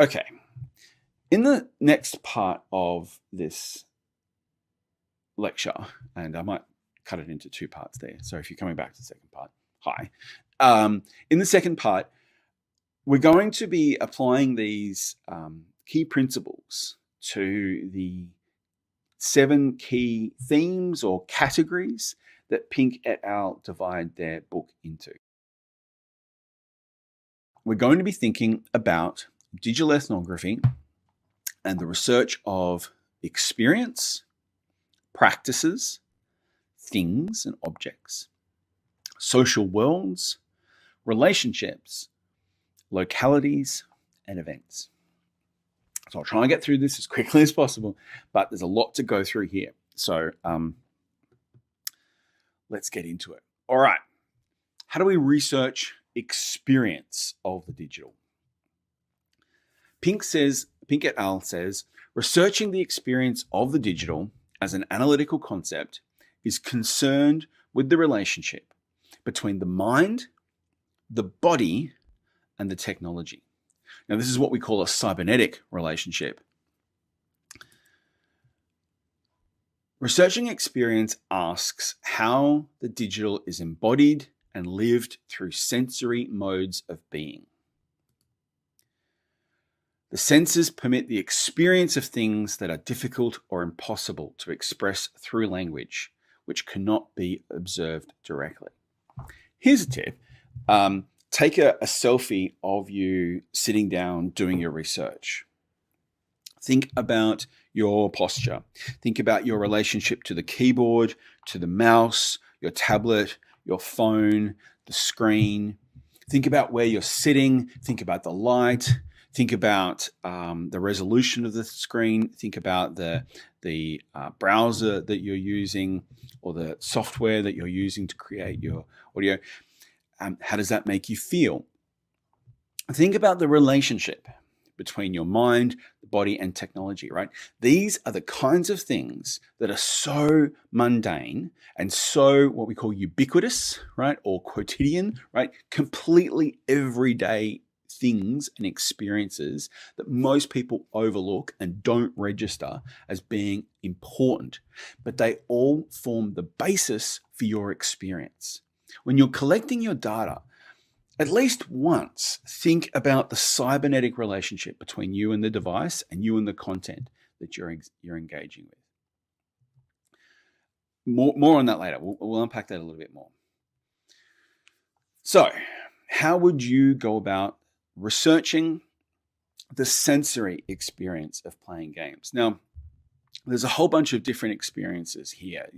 Okay. In the next part of this lecture, and I might cut it into two parts there. So if you're coming back to the second part, hi. In the second part, we're going to be applying these key principles to the 7 key themes or categories that Pink et al. Divide their book into. We're going to be thinking about digital ethnography and the research of experience, practices, things and objects, social worlds, relationships, localities, and events. So I'll try and get through this as quickly as possible, but there's a lot to go through here. So let's get into it. All right. How do we research experience of the digital? Pink et al. Says, researching the experience of the digital as an analytical concept is concerned with the relationship between the mind, the body, and the technology. Now, this is what we call a cybernetic relationship. Researching experience asks how the digital is embodied and lived through sensory modes of being. The senses permit the experience of things that are difficult or impossible to express through language, which cannot be observed directly. Here's a tip. Take a selfie of you sitting down doing your research. Think about your posture. Think about your relationship to the keyboard, to the mouse, your tablet, your phone, the screen. Think about where you're sitting. Think about the light. Think about the resolution of the screen. Think about the browser that you're using or the software that you're using to create your audio. How does that make you feel? Think about the relationship between your mind, the body, and technology, right? These are the kinds of things that are so mundane and so what we call ubiquitous, right? Or quotidian, right? Completely everyday things and experiences that most people overlook and don't register as being important, but they all form the basis for your experience. When you're collecting your data, at least once think about the cybernetic relationship between you and the device and you and the content that you're engaging with. More on that later. We'll unpack that a little bit more. So, how would you go about researching the sensory experience of playing games? Now, there's a whole bunch of different experiences here,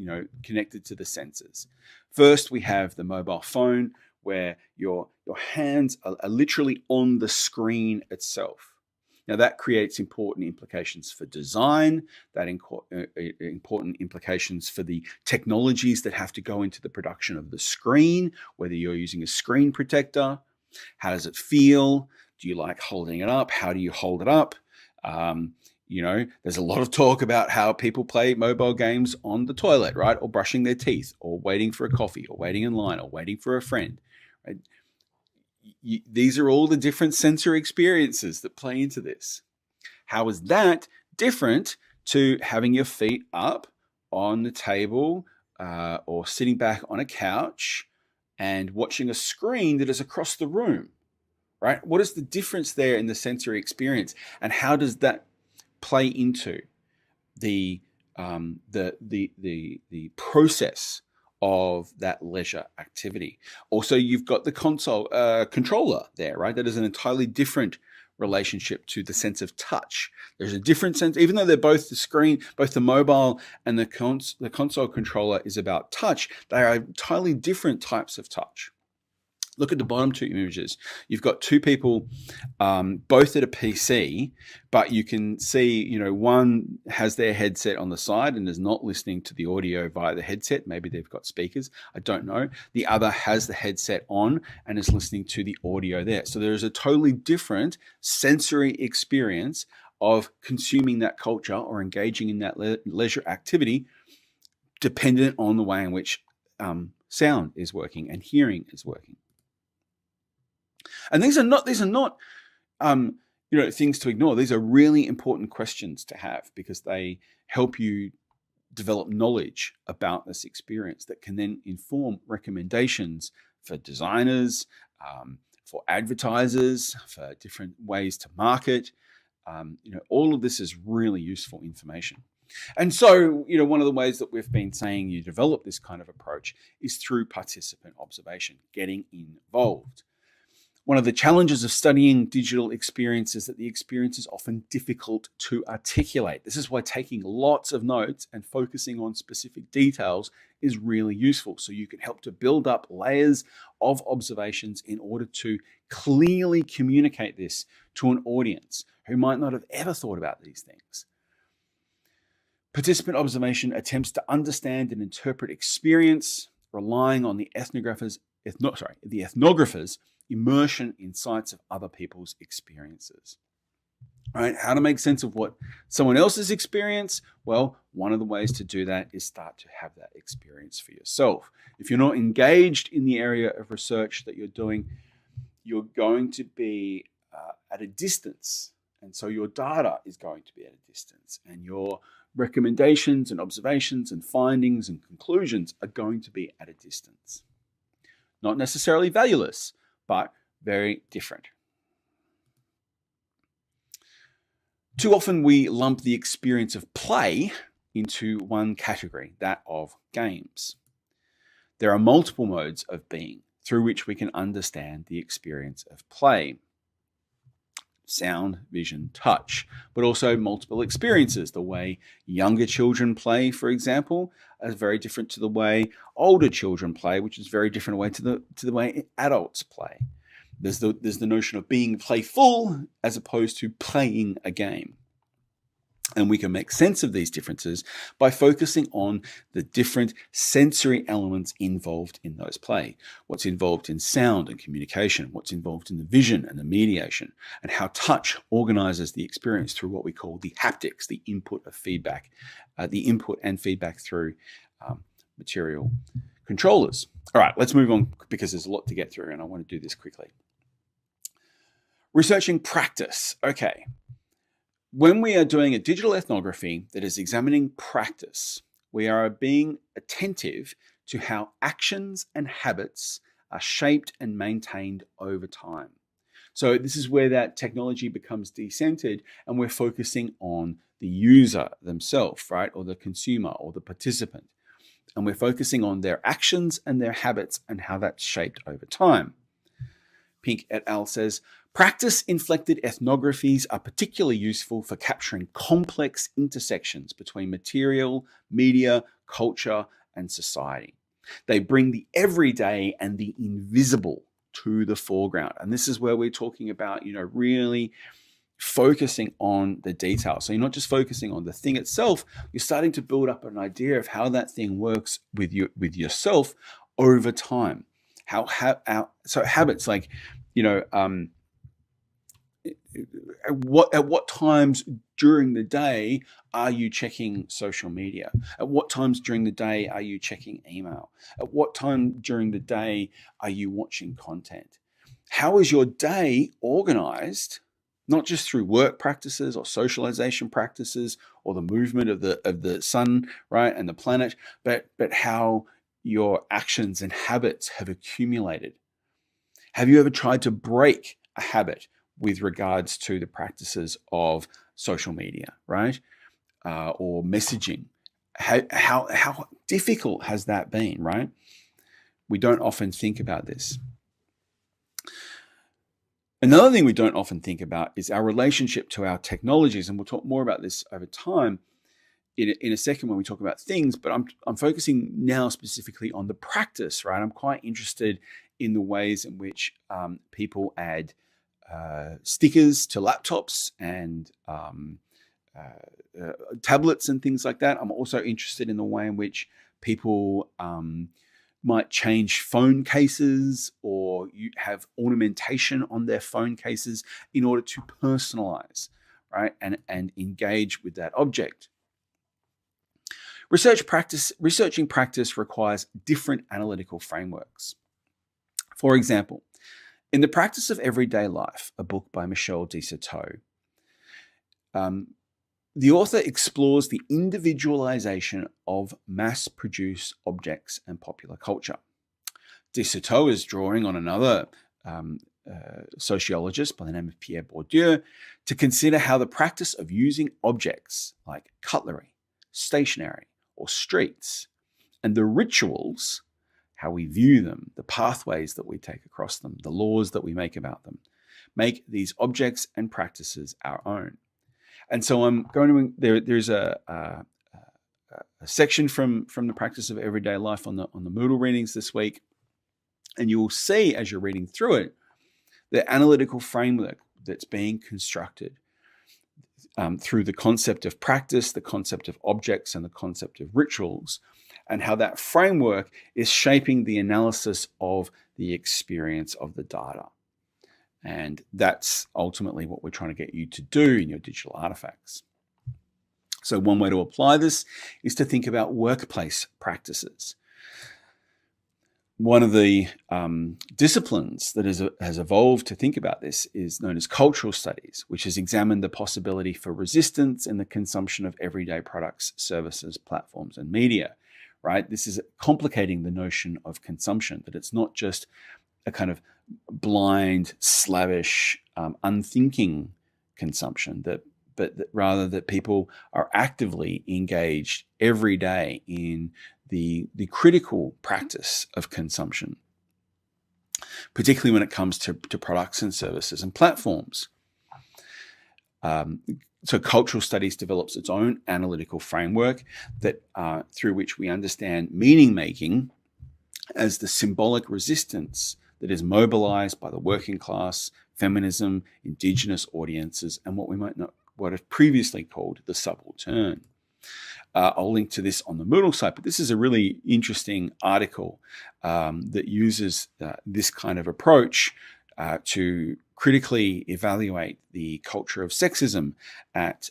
connected to the senses. First, we have the mobile phone, where your hands are literally on the screen itself. Now, that creates important implications for design, important implications for the technologies that have to go into the production of the screen, whether you're using a screen protector. How does it feel? Do you like holding it up? How do you hold it up? There's a lot of talk about how people play mobile games on the toilet, right? Or brushing their teeth, or waiting for a coffee, or waiting in line, or waiting for a friend, right? These are all the different sensory experiences that play into this. How is that different to having your feet up on the table or sitting back on a couch and watching a screen that is across the room, right? What is the difference there in the sensory experience, and how does that play into the process of that leisure activity? Also, you've got the console controller there, right? That is an entirely different relationship to the sense of touch. There's a different sense, even though they're both the screen, both the mobile and the console controller is about touch, they are entirely different types of touch. Look at the bottom two images. You've got two people, both at a PC, but you can see, one has their headset on the side and is not listening to the audio via the headset. Maybe they've got speakers. I don't know. The other has the headset on and is listening to the audio there. So there is a totally different sensory experience of consuming that culture or engaging in that leisure activity, dependent on the way in which sound is working and hearing is working. And these are not things to ignore. These are really important questions to have because they help you develop knowledge about this experience that can then inform recommendations for designers, for advertisers, for different ways to market. All of this is really useful information. And so, one of the ways that we've been saying you develop this kind of approach is through participant observation, getting involved. One of the challenges of studying digital experience is that the experience is often difficult to articulate. This is why taking lots of notes and focusing on specific details is really useful. So you can help to build up layers of observations in order to clearly communicate this to an audience who might not have ever thought about these things. Participant observation attempts to understand and interpret experience, relying on the ethnographer's immersion in sights of other people's experiences. Right? How to make sense of what someone else's experience? Well, one of the ways to do that is start to have that experience for yourself. If you're not engaged in the area of research that you're doing, you're going to be at a distance. And so your data is going to be at a distance. And your recommendations and observations and findings and conclusions are going to be at a distance. Not necessarily valueless, but very different. Too often we lump the experience of play into one category, that of games. There are multiple modes of being through which we can understand the experience of play. Sound, vision, touch, but also multiple experiences. The way younger children play, for example, is very different to the way older children play, which is very different way to the way adults play. There's the notion of being playful as opposed to playing a game. And we can make sense of these differences by focusing on the different sensory elements involved in those play. What's involved in sound and communication, what's involved in the vision and the mediation, and how touch organizes the experience through what we call the haptics, the input of feedback, the input and feedback through material controllers. All right, let's move on because there's a lot to get through and I want to do this quickly. Researching practice. Okay. When we are doing a digital ethnography that is examining practice, we are being attentive to how actions and habits are shaped and maintained over time. So this is where that technology becomes decentered and we're focusing on the user themselves, right? Or the consumer or the participant. And we're focusing on their actions and their habits and how that's shaped over time. Pink et al. Says, practice-inflected ethnographies are particularly useful for capturing complex intersections between material, media, culture, and society. They bring the everyday and the invisible to the foreground. And this is where we're talking about, really focusing on the details. So you're not just focusing on the thing itself, you're starting to build up an idea of how that thing works with yourself over time. So habits like, at what times during the day are you checking social media? At what times during the day are you checking email? At what time during the day are you watching content? How is your day organized? Not just through work practices or socialization practices or the movement of the sun, right, and the planet, but how your actions and habits have accumulated. Have you ever tried to break a habit with regards to the practices of social media, right? Or messaging? How difficult has that been, right? We don't often think about this. Another thing we don't often think about is our relationship to our technologies, and we'll talk more about this over time in a second when we talk about things, but I'm focusing now specifically on the practice, right? I'm quite interested in the ways in which people add stickers to laptops and tablets and things like that. I'm also interested in the way in which people might change phone cases or you have ornamentation on their phone cases in order to personalize, right? And engage with that object. Researching practice requires different analytical frameworks. For example, In The Practice of Everyday Life, a book by Michel de Certeau, the author explores the individualization of mass-produced objects and popular culture. De Certeau is drawing on another sociologist by the name of Pierre Bourdieu to consider how the practice of using objects like cutlery, stationery, or streets, and the rituals, how we view them, the pathways that we take across them, the laws that we make about them, make these objects and practices our own. And so I'm going to, there's a section from The Practice of Everyday Life on the Moodle readings this week. And you will see as you're reading through it, the analytical framework that's being constructed through the concept of practice, the concept of objects, and the concept of rituals, and how that framework is shaping the analysis of the experience of the data. And that's ultimately what we're trying to get you to do in your digital artifacts. So one way to apply this is to think about workplace practices. One of the disciplines that has evolved to think about this is known as cultural studies, which has examined the possibility for resistance in the consumption of everyday products, services, platforms, and media, right? This is complicating the notion of consumption, that it's not just a kind of blind, slavish, unthinking consumption, but rather that people are actively engaged every day in the critical practice of consumption, particularly when it comes to products and services and platforms. So cultural studies develops its own analytical framework that through which we understand meaning making as the symbolic resistance that is mobilized by the working class, feminism, indigenous audiences, and what have previously called the subaltern. I'll link to this on the Moodle site, but this is a really interesting article that uses this kind of approach to critically evaluate the culture of sexism at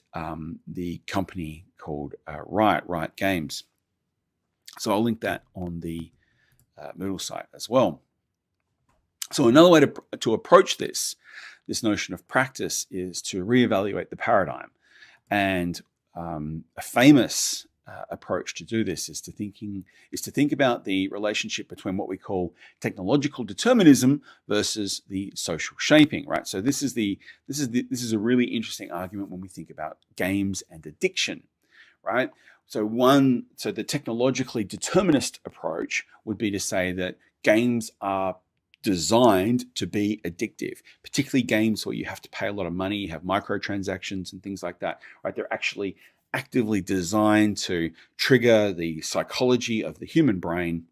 the company called Riot Games. So I'll link that on the Moodle site as well. So another way to approach this notion of practice is to reevaluate the paradigm. And a famous approach to do this is to think about the relationship between what we call technological determinism versus the social shaping, right? So this is a really interesting argument when we think about games and addiction, right? So the technologically determinist approach would be to say that games are designed to be addictive, particularly games where you have to pay a lot of money, you have microtransactions and things like that, right? They're actually actively designed to trigger the psychology of the human brain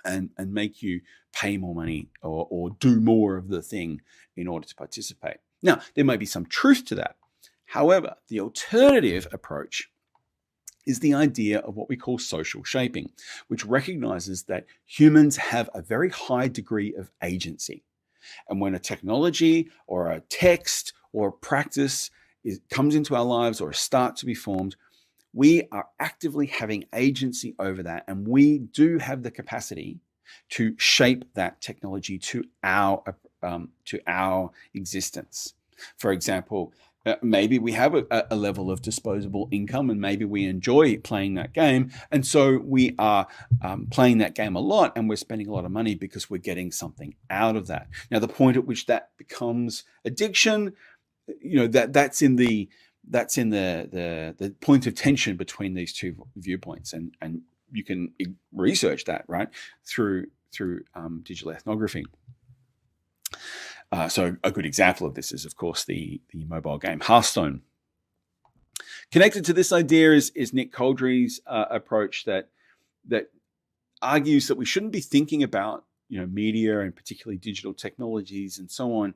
and make you pay more money or do more of the thing in order to participate. Now, there may be some truth to that. However, the alternative approach is the idea of what we call social shaping, which recognizes that humans have a very high degree of agency. And when a technology or a text or a practice comes into our lives or starts to be formed, we are actively having agency over that. And we do have the capacity to shape that technology to our existence. For example, maybe we have a level of disposable income and maybe we enjoy playing that game. And so we are playing that game a lot and we're spending a lot of money because we're getting something out of that. Now, the point at which that becomes addiction, that's in the point of tension between these two viewpoints. And you can research that, right, through digital ethnography. So a good example of this is, of course, the mobile game Hearthstone. Connected to this idea is Nick Coldry's approach that argues that we shouldn't be thinking about media and particularly digital technologies and so on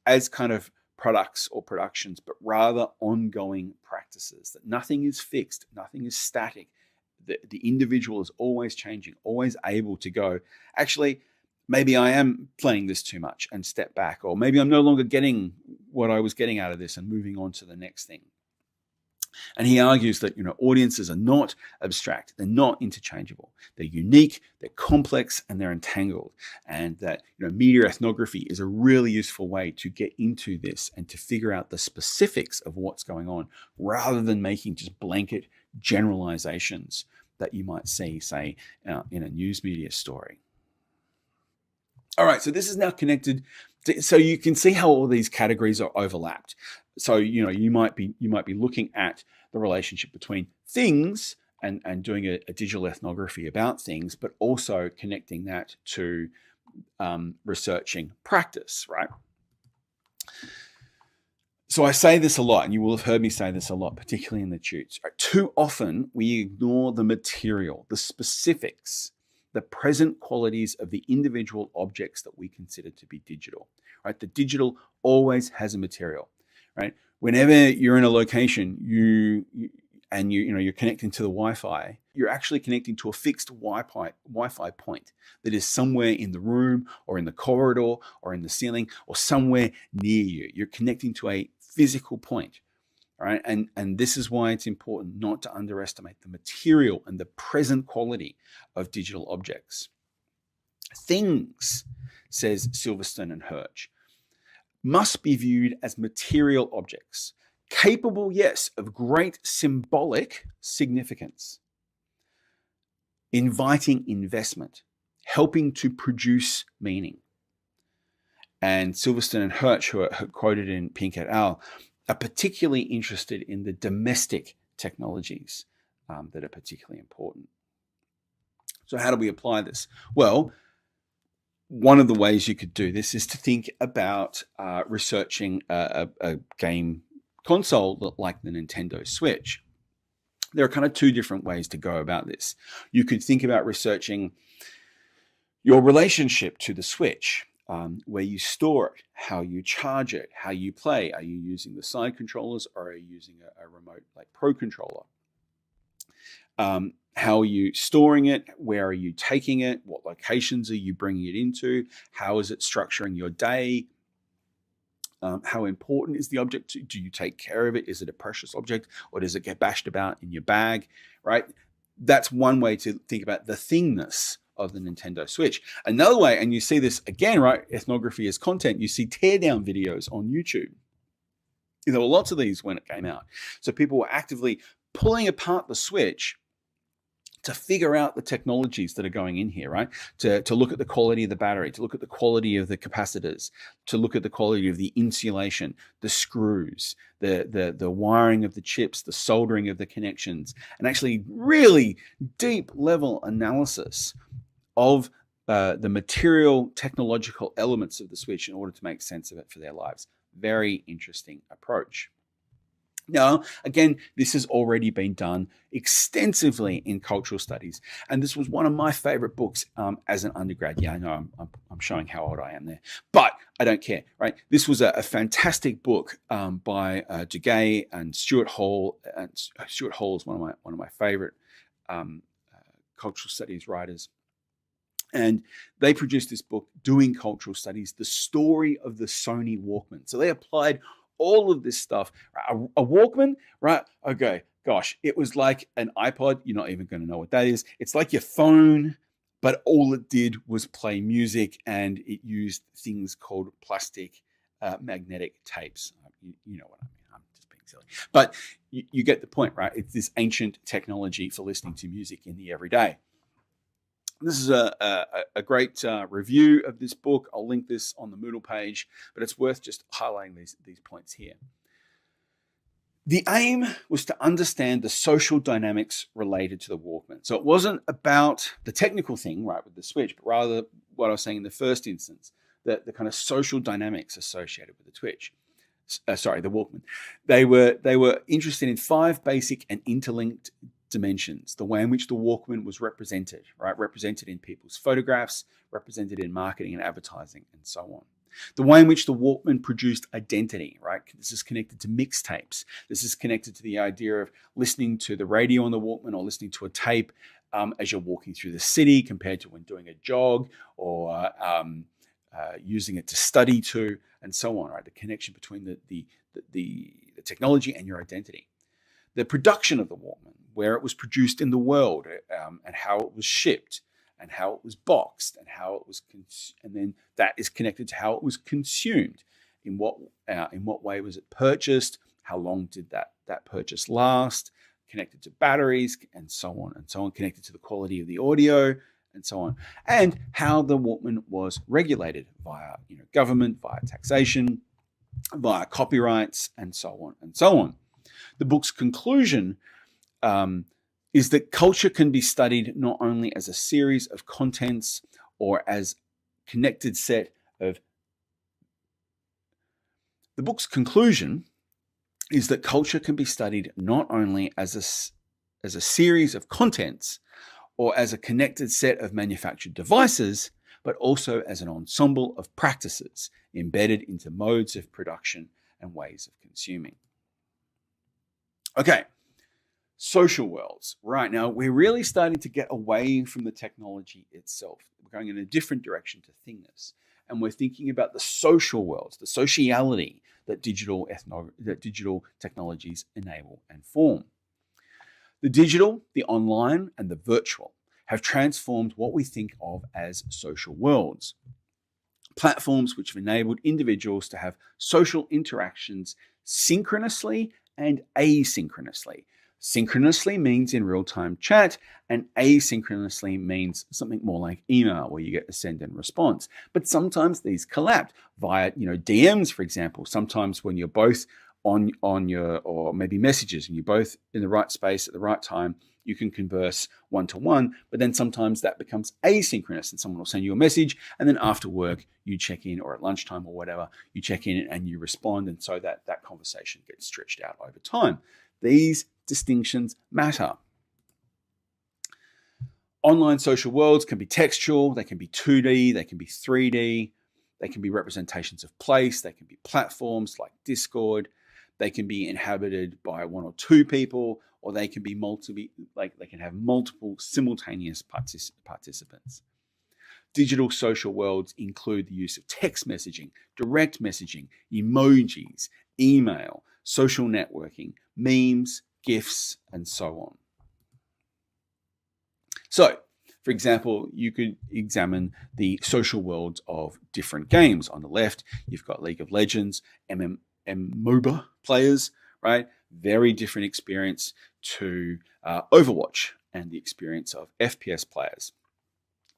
as kind of products or productions, but rather ongoing practices. That nothing is fixed, nothing is static. The individual is always changing, always able to go, actually, maybe I am playing this too much and step back, or maybe I'm no longer getting what I was getting out of this and moving on to the next thing. And he argues that audiences are not abstract, they're not interchangeable, they're unique, they're complex, and they're entangled. And that media ethnography is a really useful way to get into this and to figure out the specifics of what's going on, rather than making just blanket generalizations that you might see, say, in a news media story. All right, so this is now connected so you can see how all these categories are overlapped. So you might be looking at the relationship between things and doing a digital ethnography about things, but also connecting that to researching practice, right? So I say this a lot, and you will have heard me say this a lot, particularly in the tutes. Right? Too often we ignore the material, the specifics, the present qualities of the individual objects that we consider to be digital. Right? The digital always has a material. Right? Whenever you're in a location, you're connecting to the Wi-Fi, you're actually connecting to a fixed Wi-Fi point that is somewhere in the room or in the corridor or in the ceiling or somewhere near you. You're connecting to a physical point. All right. And this is why it's important not to underestimate the material and the present quality of digital objects. Things, says Silverstone and Hirsch, must be viewed as material objects, capable, yes, of great symbolic significance, inviting investment, helping to produce meaning. And Silverstone and Hirsch, who are quoted in Pink et al., are particularly interested in the domestic technologies that are particularly important. So how do we apply this? Well, one of the ways you could do this is to think about researching a game console like the Nintendo Switch. There are kind of two different ways to go about this. You could think about researching your relationship to the Switch, where you store it, how you charge it, how you play. Are you using the side controllers or are you using a remote like Pro controller? How are you storing it? Where are you taking it? What locations are you bringing it into? How is it structuring your day? How important is the object? Do you take care of it? Is it a precious object or does it get bashed about in your bag, right? That's one way to think about the thingness of the Nintendo Switch. Another way, and you see this again, right? Ethnography as content, you see teardown videos on YouTube. There were lots of these when it came out. So people were actively pulling apart the Switch to figure out the technologies that are going in here, right? To look at the quality of the battery, to look at the quality of the capacitors, to look at the quality of the insulation, the screws, the wiring of the chips, the soldering of the connections, and actually really deep level analysis of the material technological elements of the Switch in order to make sense of it for their lives. Very interesting approach. Now, again, this has already been done extensively in cultural studies, and this was one of my favorite books as an undergrad. Yeah, I know I'm showing how old I am there, but I don't care, right? This was a fantastic book by Duguay and Stuart Hall. And Stuart Hall is one of my favorite cultural studies writers. And they produced this book doing cultural studies, the story of the Sony Walkman. So they applied all of this stuff. A Walkman, right? Okay, gosh, it was like an iPod. You're not even going to know what that is. It's like your phone, but all it did was play music, and it used things called plastic magnetic tapes. You know what I mean. I'm just being silly. But you get the point, right? It's this ancient technology for listening to music in the everyday. This is a great review of this book. I'll link this on the Moodle page, but it's worth just highlighting these points here. The aim was to understand the social dynamics related to the Walkman. So it wasn't about the technical thing, right, with the Switch, but rather what I was saying in the first instance, the kind of social dynamics associated with the Twitch. The Walkman. They were interested in 5 basic and interlinked dimensions: the way in which the Walkman was represented, right? Represented in people's photographs, represented in marketing and advertising, and so on. The way in which the Walkman produced identity, right? This is connected to mixtapes. This is connected to the idea of listening to the radio on the Walkman or listening to a tape as you're walking through the city, compared to when doing a jog or using it to study to, and so on, right? The connection between the technology and your identity. the production of the Walkman, where it was produced in the world, and how it was shipped, and how it was boxed, and how it was, and then that is connected to how it was consumed. In what way was it purchased? How long did that purchase last? Connected to batteries, and so on and so on. Connected to the quality of the audio, and so on, and how the Walkman was regulated via government, via taxation, via copyrights, and so on and so on. The book's conclusion is that culture can be studied not only as a series of contents or as connected set of. The book's conclusion is that culture can be studied not only as a series of contents or as a connected set of manufactured devices, but also as an ensemble of practices embedded into modes of production and ways of consuming. Okay, social worlds. Right now, we're really starting to get away from the technology itself. We're going in a different direction to thingness. And we're thinking about the social worlds, the sociality that digital technologies enable and form. The digital, the online, and the virtual have transformed what we think of as social worlds. Platforms which have enabled individuals to have social interactions synchronously and asynchronously. Synchronously means in real-time chat, and asynchronously means something more like email, where you get a send and response. But sometimes these collapse via, DMs, for example. Sometimes when you're both on your, or maybe messages, and you're both in the right space at the right time, you can converse one-to-one. But then sometimes that becomes asynchronous, and someone will send you a message, and then after work you check in, or at lunchtime or whatever, you check in and you respond, and so that conversation gets stretched out over time. These distinctions matter. Online social worlds can be textual, they can be 2D, they can be 3D, they can be representations of place, they can be platforms like Discord, they can be inhabited by one or two people, or they can be they can have multiple simultaneous participants. Digital social worlds include the use of text messaging, direct messaging, emojis, email, social networking, memes, GIFs, and so on. So, for example, you could examine the social worlds of different games. On the left, you've got League of Legends, MOBA players, right? Very different experience to Overwatch and the experience of FPS players.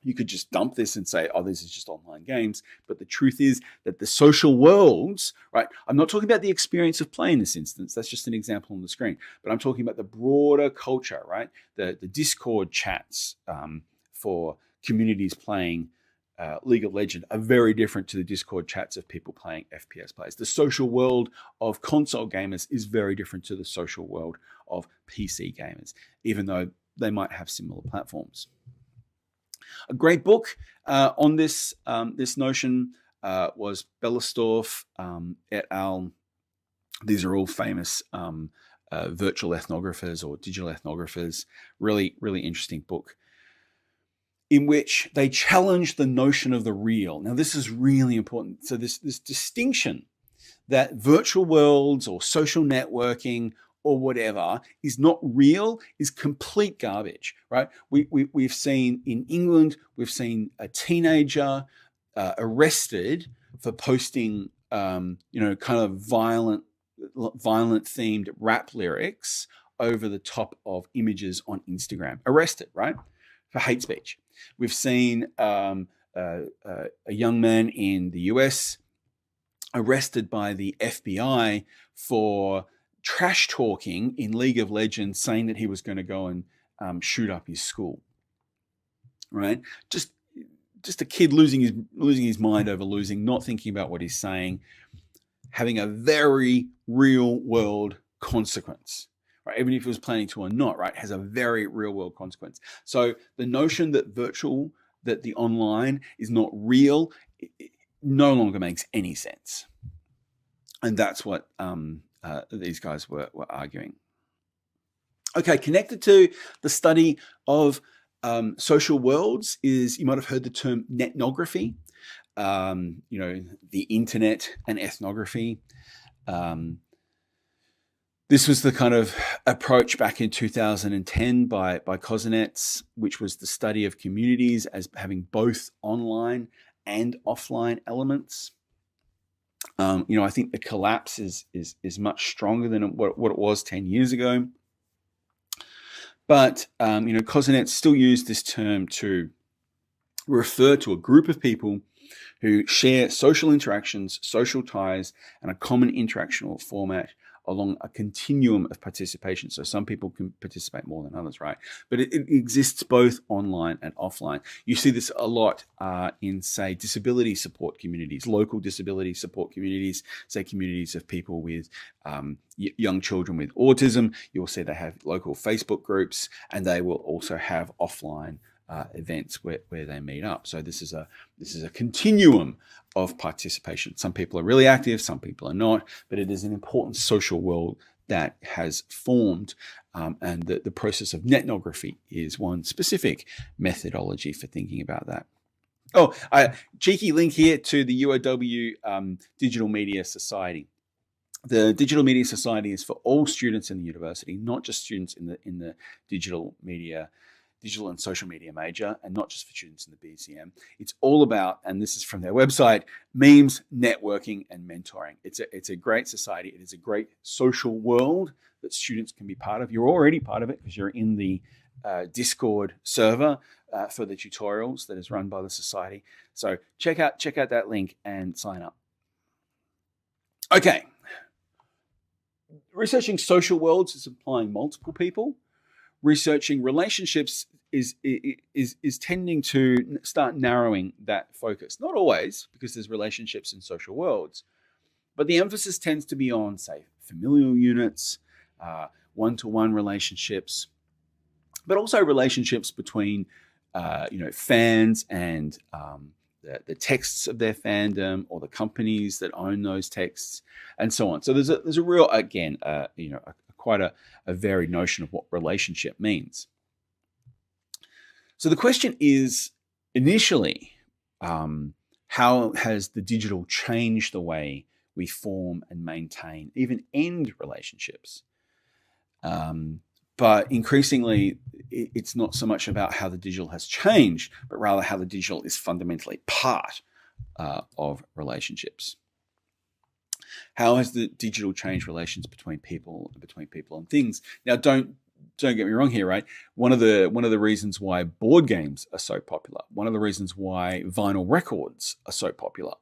You could just dump this and say, oh, this is just online games. But the truth is that the social worlds, right? I'm not talking about the experience of play in this instance. That's just an example on the screen. But I'm talking about the broader culture, right? The Discord chats for communities playing League of Legends are very different to the Discord chats of people playing FPS players. The social world of console gamers is very different to the social world of PC gamers, even though they might have similar platforms. A great book on this notion was Bellerstorff et al. These are all famous virtual ethnographers or digital ethnographers. Really, really interesting book in which they challenge the notion of the real. Now, this is really important. So this distinction that virtual worlds or social networking or whatever is not real is complete garbage, right? We've seen in England, we've seen a teenager arrested for posting, kind of violent themed rap lyrics over the top of images on Instagram. Arrested, right? For hate speech. We've seen a young man in the US arrested by the FBI for trash talking in League of Legends, saying that he was going to go and shoot up his school. Right? Just a kid losing his mind over losing, not thinking about what he's saying, having a very real world consequence. Right? Even if he was planning to or not, right, has a very real world consequence. So the notion that the online is not real, it no longer makes any sense. And that's what these guys were arguing. Okay, connected to the study of social worlds is, you might have heard the term ethnography, the internet and ethnography. This was the kind of approach back in 2010 by Kozinets, which was the study of communities as having both online and offline elements. I think the collapse is much stronger than what it was 10 years ago. But Kozinets still use this term to refer to a group of people who share social interactions, social ties, and a common interactional format along a continuum of participation. So some people can participate more than others, right? But it exists both online and offline. You see this a lot in, say, disability support communities, local disability support communities, say communities of people with young children with autism. You'll see they have local Facebook groups, and they will also have offline events where they meet up. So this is a continuum of participation. Some people are really active, some people are not, but it is an important social world that has formed, and the process of ethnography is one specific methodology for thinking about that. Oh, cheeky link here to the UOW Digital Media Society. The Digital Media Society is for all students in the university, not just students in the digital and social media major, and not just for students in the BCM. It's all about, and this is from their website, memes, networking, and mentoring. It's a great society. It is a great social world that students can be part of. You're already part of it because you're in the Discord server for the tutorials that is run by the society. So check out that link and sign up. Okay. Researching social worlds is applying multiple people. Researching relationships is tending to start narrowing that focus. Not always, because there's relationships in social worlds, but the emphasis tends to be on, say, familial units, one-to-one relationships, but also relationships between, fans and the texts of their fandom, or the companies that own those texts, and so on. So there's a real, again, quite a varied notion of what relationship means. So the question is, initially, how has the digital changed the way we form and maintain, even end relationships? But increasingly, it's not so much about how the digital has changed, but rather how the digital is fundamentally part of relationships. How has the digital changed relations between people and things? Now, don't get me wrong here, right? One of the reasons why board games are so popular, one of the reasons why vinyl records are so popular,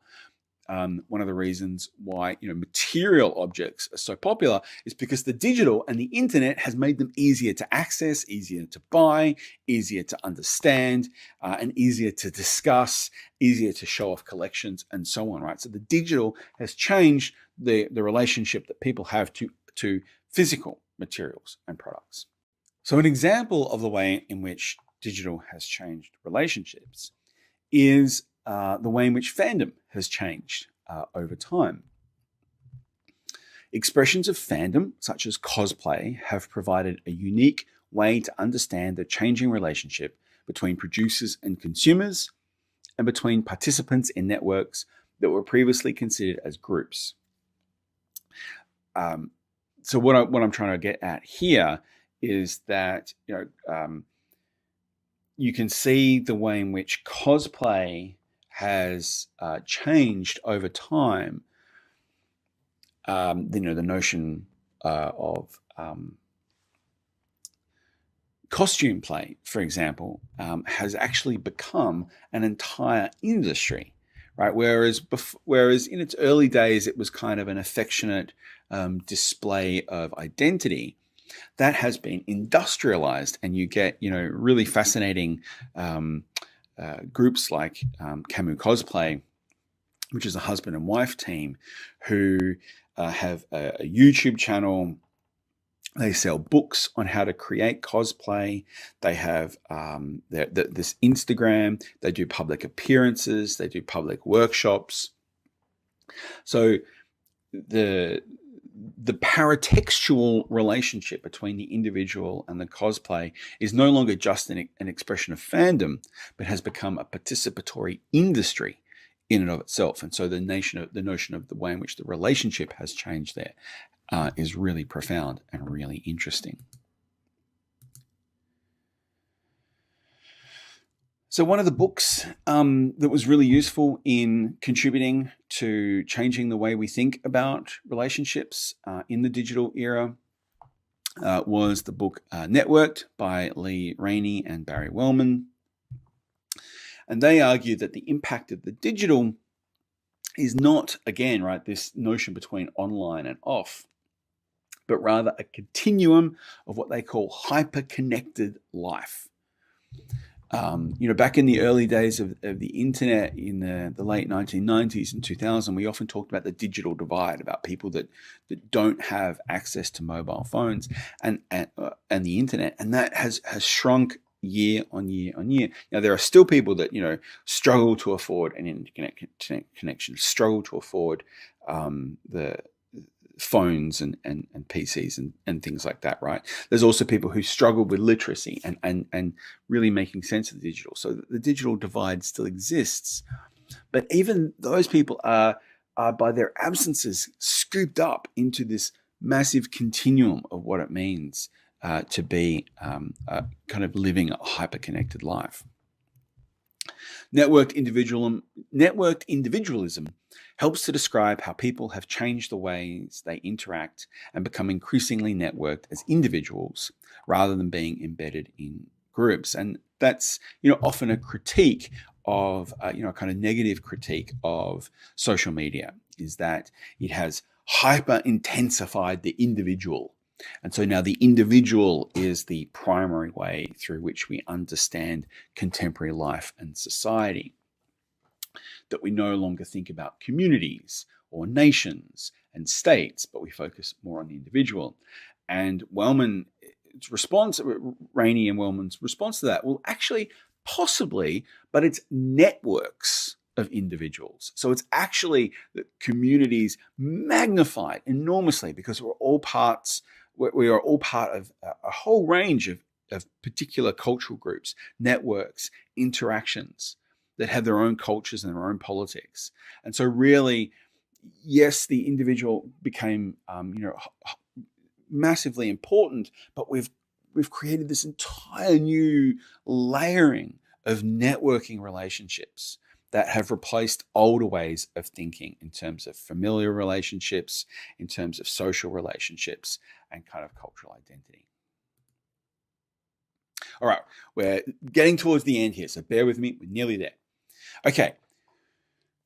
one of the reasons why material objects are so popular is because the digital and the internet has made them easier to access, easier to buy, easier to understand, and easier to discuss, easier to show off collections, and so on, right? So the digital has changed the relationship that people have to physical materials and products. So an example of the way in which digital has changed relationships is the way in which fandom has changed over time. Expressions of fandom, such as cosplay, have provided a unique way to understand the changing relationship between producers and consumers, and between participants in networks that were previously considered as groups. So what I'm trying to get at here is that you can see the way in which cosplay has changed over time. The notion of costume play, for example, has actually become an entire industry, right? Whereas in its early days, it was kind of an affectionate display of identity. That has been industrialized, and you get really fascinating groups like Camus Cosplay, which is a husband and wife team who have a YouTube channel. They sell books on how to create cosplay. They have this Instagram. They do public appearances. They do public workshops. So the paratextual relationship between the individual and the cosplay is no longer just an expression of fandom, but has become a participatory industry in and of itself. And so the notion of the way in which the relationship has changed there is really profound and really interesting. So one of the books that was really useful in contributing to changing the way we think about relationships in the digital era was the book Networked by Lee Rainey and Barry Wellman. And they argue that the impact of the digital is not, again, right, this notion between online and off, but rather a continuum of what they call hyper-connected life. Back in the early days of the internet in the late 1990s and 2000, we often talked about the digital divide, about people that don't have access to mobile phones and the internet, and that has shrunk year on year on year. Now, there are still people that struggle to afford an internet connection, struggle to afford the phones and PCs and things like that, right? There's also people who struggle with literacy and really making sense of the digital. So the digital divide still exists, but even those people are by their absences scooped up into this massive continuum of what it means to be kind of living a hyper-connected life. Networked individualism helps to describe how people have changed the ways they interact and become increasingly networked as individuals rather than being embedded in groups. And that's often a critique of a kind of negative critique of social media, is that it has hyper intensified the individual. And so now the individual is the primary way through which we understand contemporary life and society. That we no longer think about communities or nations and states, but we focus more on the individual. And Rainey and Wellman's response to that, well, actually, possibly, but it's networks of individuals. So it's actually that communities magnified enormously because we are all part of a whole range of particular cultural groups, networks, interactions that have their own cultures and their own politics. And so really, yes, the individual became massively important, but we've created this entire new layering of networking relationships that have replaced older ways of thinking in terms of familiar relationships, in terms of social relationships, and kind of cultural identity. All right, we're getting towards the end here, so bear with me, we're nearly there. Okay,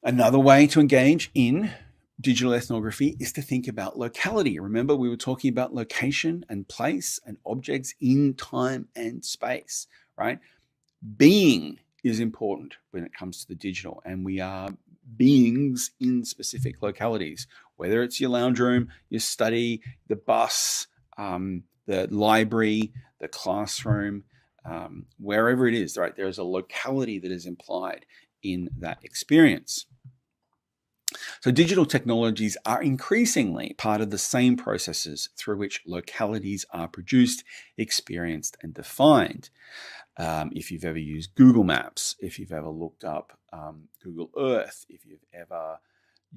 another way to engage in digital ethnography is to think about locality. Remember, we were talking about location and place and objects in time and space, right? Being is important when it comes to the digital, and we are beings in specific localities, whether it's your lounge room, your study, the bus, the library, the classroom, wherever it is, right? There's a locality that is implied in that experience. So digital technologies are increasingly part of the same processes through which localities are produced, experienced, and defined. If you've ever used Google Maps, if you've ever looked up Google Earth, if you've ever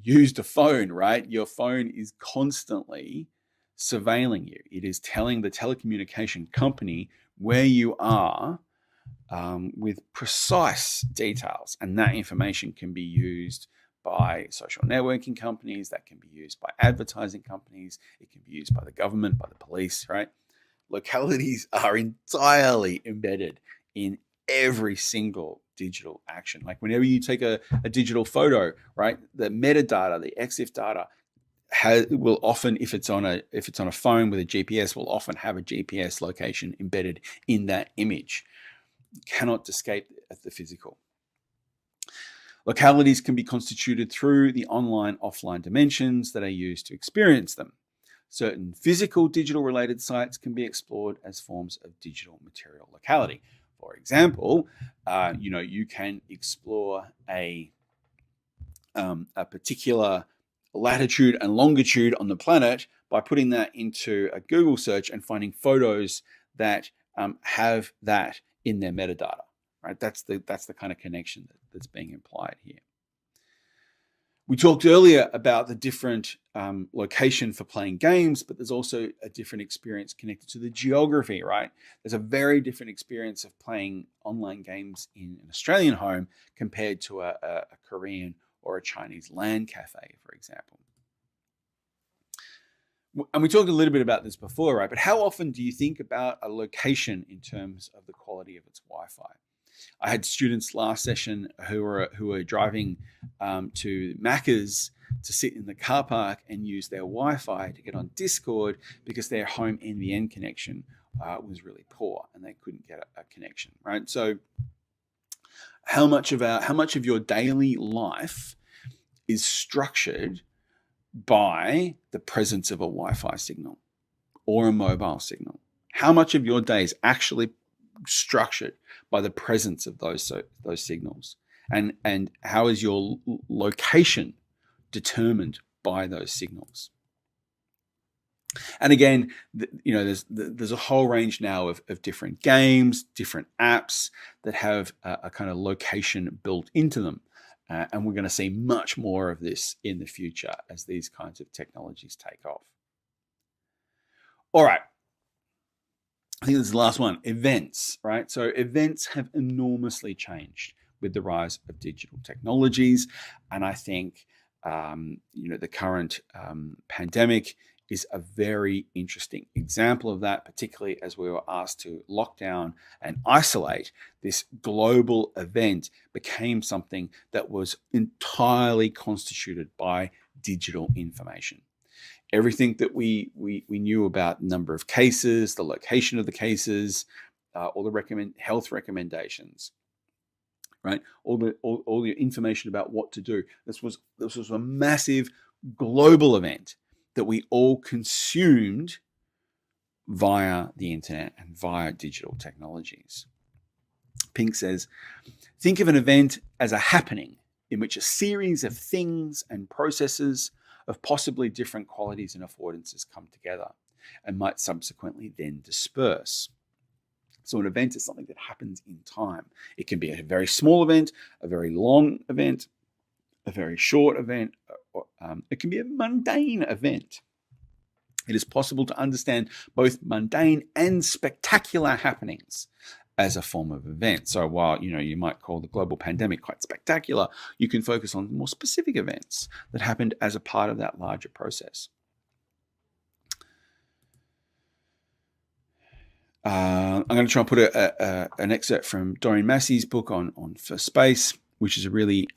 used a phone, right? Your phone is constantly surveilling you. It is telling the telecommunication company where you are with precise details. And that information can be used by social networking companies, that can be used by advertising companies, it can be used by the government, by the police, right? Localities are entirely embedded in every single digital action. Like whenever you take a digital photo, right, the metadata, the EXIF data will often, if it's on a phone with a GPS, will often have a GPS location embedded in that image. You cannot escape the physical. Localities can be constituted through the online-offline dimensions that are used to experience them. Certain physical digital related sites can be explored as forms of digital material locality. For example, you can explore a particular latitude and longitude on the planet by putting that into a Google search and finding photos that have that in their metadata. Right, that's the kind of connection that's being implied here. We talked earlier about the different location for playing games, but there's also a different experience connected to the geography, right? There's a very different experience of playing online games in an Australian home compared to a Korean or a Chinese LAN cafe, for example. And we talked a little bit about this before, right? But how often do you think about a location in terms of the quality of its Wi-Fi? I had students last session who were driving to Macca's to sit in the car park and use their Wi-Fi to get on Discord because their home NVN connection was really poor and they couldn't get a connection, right? So how much of your daily life is structured by the presence of a Wi-Fi signal or a mobile signal? How much of your day is actually structured by the presence of those signals? And how is your location determined by those signals? And again, there's a whole range now of different games, different apps that have a kind of location built into them. And we're going to see much more of this in the future as these kinds of technologies take off. All right. I think this is the last one, events, right? So events have enormously changed with the rise of digital technologies. And I think, the current pandemic is a very interesting example of that, particularly as we were asked to lock down and isolate. This global event became something that was entirely constituted by digital information. Everything that we knew about number of cases, the location of the cases, all the health recommendations, right? All the information about what to do. This was a massive global event that we all consumed via the internet and via digital technologies. Pink says, think of an event as a happening in which a series of things and processes of possibly different qualities and affordances come together and might subsequently then disperse. So an event is something that happens in time. It can be a very small event, a very long event, a very short event. It can be a mundane event. It is possible to understand both mundane and spectacular happenings as a form of event. So while you might call the global pandemic quite spectacular, you can focus on more specific events that happened as a part of that larger process. I'm going to try and put an excerpt from Doreen Massey's book on For Space, which is a really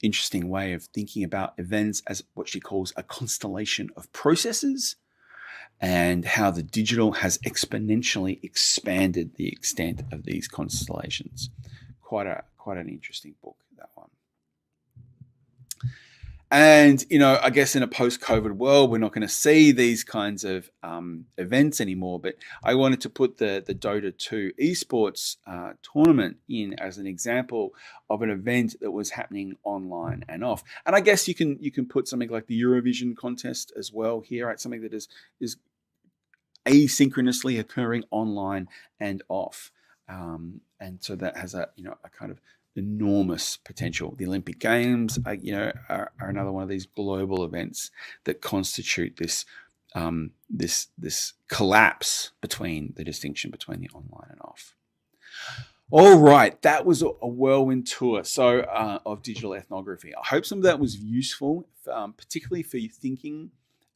interesting way of thinking about events as what she calls a constellation of processes, and how the digital has exponentially expanded the extent of these constellations. Quite an interesting book, that one. And, I guess in a post-COVID world, we're not going to see these kinds of events anymore. But I wanted to put the Dota 2 esports tournament in as an example of an event that was happening online and off. And I guess you can put something like the Eurovision contest as well here, right? Something that is asynchronously occurring online and off. And so that has a kind of enormous potential. The Olympic Games, are another one of these global events that constitute this this collapse between the distinction between the online and off. All right, that was a whirlwind tour of digital ethnography. I hope some of that was useful, particularly for you thinking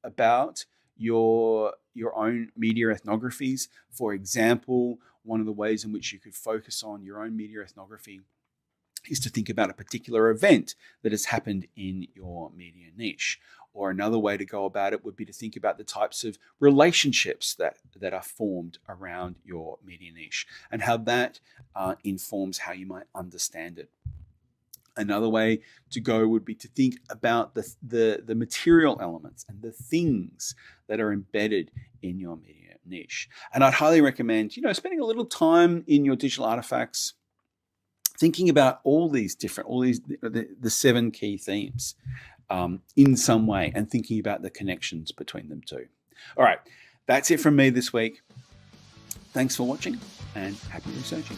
about your own media ethnographies. For example, one of the ways in which you could focus on your own media ethnography is to think about a particular event that has happened in your media niche. Or another way to go about it would be to think about the types of relationships that are formed around your media niche and how that informs how you might understand it. Another way to go would be to think about the material elements and the things that are embedded in your media niche. And I'd highly recommend, spending a little time in your digital artifacts, thinking about the 7 key themes in some way, and thinking about the connections between them too. All right, that's it from me this week. Thanks for watching, and happy researching.